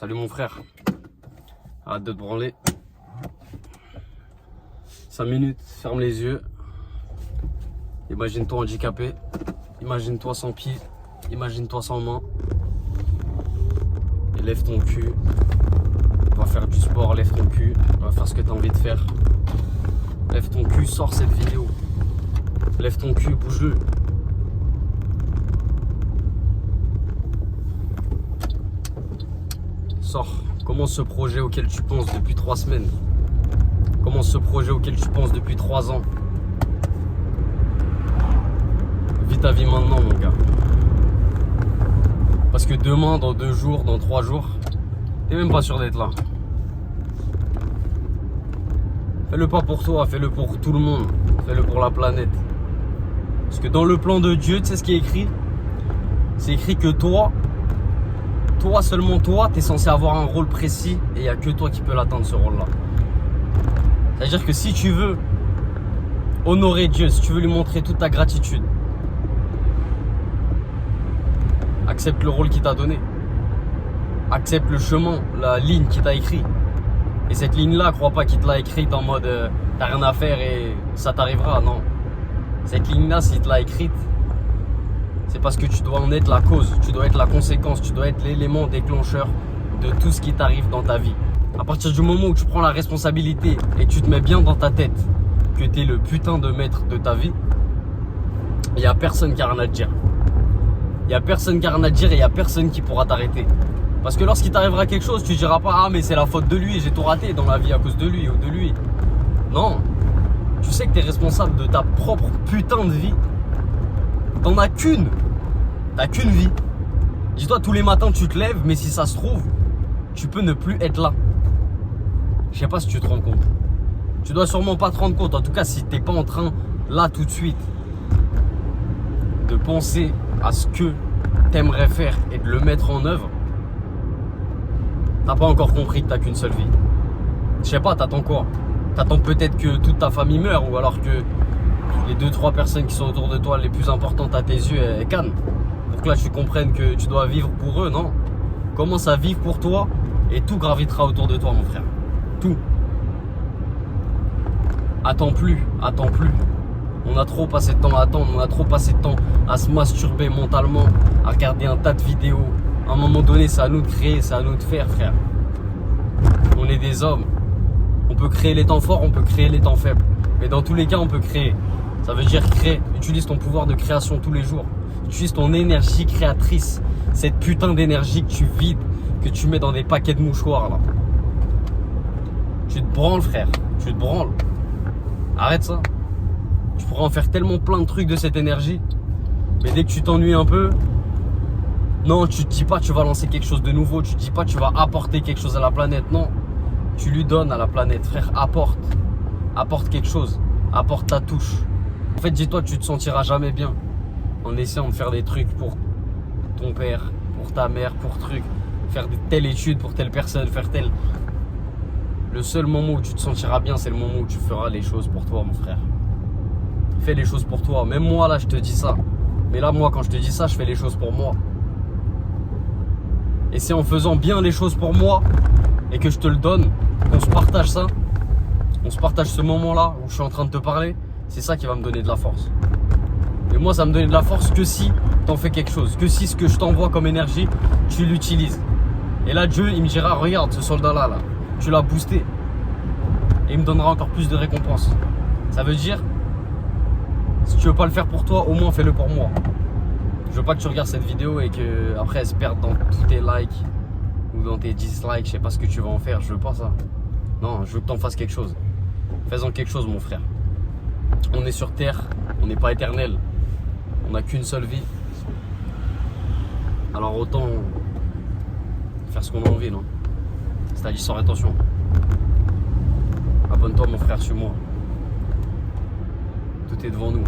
Salut mon frère. Arrête de te branler. 5 minutes, ferme les yeux. Imagine-toi handicapé. Imagine-toi sans pied. Imagine-toi sans main. Et lève ton cul. Va faire du sport, lève ton cul. Va faire ce que tu as envie de faire. Lève ton cul, sors cette vidéo. Lève ton cul, bouge-le. Sors. Commence ce projet auquel tu penses depuis 3 semaines. Commence ce projet auquel tu penses depuis 3 ans. Vis ta vie maintenant, mon gars. Parce que demain, dans 2 jours, dans 3 jours, t'es même pas sûr d'être là. Fais-le pas pour toi, fais-le pour tout le monde. Fais-le pour la planète. Parce que dans le plan de Dieu, tu sais ce qui est écrit? C'est écrit que toi, seulement toi, t'es censé avoir un rôle précis et il n'y a que toi qui peux l'atteindre, ce rôle-là. C'est-à-dire que si tu veux honorer Dieu, si tu veux lui montrer toute ta gratitude, accepte le rôle qu'il t'a donné. Accepte le chemin, la ligne qu'il t'a écrit. Et cette ligne-là, crois pas qu'il te l'a écrite en mode t'as rien à faire et ça t'arrivera. Non. Cette ligne-là, s'il te l'a écrite, c'est parce que tu dois en être la cause, tu dois être la conséquence, tu dois être l'élément déclencheur de tout ce qui t'arrive dans ta vie. À partir du moment où tu prends la responsabilité et que tu te mets bien dans ta tête que tu es le putain de maître de ta vie, il n'y a personne qui a rien à te dire. Il n'y a personne qui a rien à te dire et il n'y a personne qui pourra t'arrêter. Parce que lorsqu'il t'arrivera quelque chose, tu ne diras pas « Ah mais c'est la faute de lui, j'ai tout raté dans la vie à cause de lui ou de lui ». Non, tu sais que tu es responsable de ta propre putain de vie. T'en as qu'une. T'as qu'une vie. Dis-toi, tous les matins tu te lèves, mais si ça se trouve, tu peux ne plus être là. Je sais pas si tu te rends compte. Tu dois sûrement pas te rendre compte. En tout cas, si t'es pas en train, là tout de suite, de penser à ce que t'aimerais faire et de le mettre en œuvre, t'as pas encore compris que t'as qu'une seule vie. Je sais pas, t'attends quoi? T'attends peut-être que toute ta famille meure ou alors que les 2-3 personnes qui sont autour de toi les plus importantes à tes yeux, elles cannent. Pour que là tu comprennes que tu dois vivre pour eux, non. Commence à vivre pour toi et tout gravitera autour de toi, mon frère. Tout. Attends plus, attends plus. On a trop passé de temps à attendre, on a trop passé de temps à se masturber mentalement, à regarder un tas de vidéos. À un moment donné, c'est à nous de créer, c'est à nous de faire, frère. On est des hommes. On peut créer les temps forts, on peut créer les temps faibles. Mais dans tous les cas, on peut créer. Ça veut dire créer. Utilise ton pouvoir de création tous les jours. Utilise ton énergie créatrice. Cette putain d'énergie que tu vides, que tu mets dans des paquets de mouchoirs là. Tu te branles, frère. Tu te branles. Arrête ça. Tu pourrais en faire tellement plein de trucs de cette énergie. Mais dès que tu t'ennuies un peu, non, tu te dis pas tu vas lancer quelque chose de nouveau. Tu te dis pas tu vas apporter quelque chose à la planète. Non. Tu lui donnes à la planète, frère. Apporte. Apporte quelque chose. Apporte ta touche. En fait, dis-toi, tu te sentiras jamais bien en essayant de faire des trucs pour ton père, pour ta mère, pour truc. Faire telle étude pour telle personne, faire telle. Le seul moment où tu te sentiras bien, c'est le moment où tu feras les choses pour toi, mon frère. Fais les choses pour toi. Même moi, là, je te dis ça. Mais là, moi, quand je te dis ça, je fais les choses pour moi. Et c'est en faisant bien les choses pour moi et que je te le donne, qu'on se partage ça. On se partage ce moment-là où je suis en train de te parler. C'est ça qui va me donner de la force. Et moi, ça me donne de la force que si t'en fais quelque chose. Que si ce que je t'envoie comme énergie, tu l'utilises. Et là, Dieu, il me dira, regarde ce soldat-là, là, tu l'as boosté. Et il me donnera encore plus de récompenses. Ça veut dire, si tu veux pas le faire pour toi, au moins fais-le pour moi. Je veux pas que tu regardes cette vidéo et que après elle se perde dans tous tes likes ou dans tes dislikes. Je sais pas ce que tu vas en faire. Je veux pas ça. Non, je veux que t'en fasses quelque chose. Fais-en quelque chose, mon frère. On est sur terre, on n'est pas éternel. On n'a qu'une seule vie. Alors autant faire ce qu'on a envie, non? C'est-à-dire sans rétention. Abonne-toi, mon frère, suis-moi. Tout est devant nous.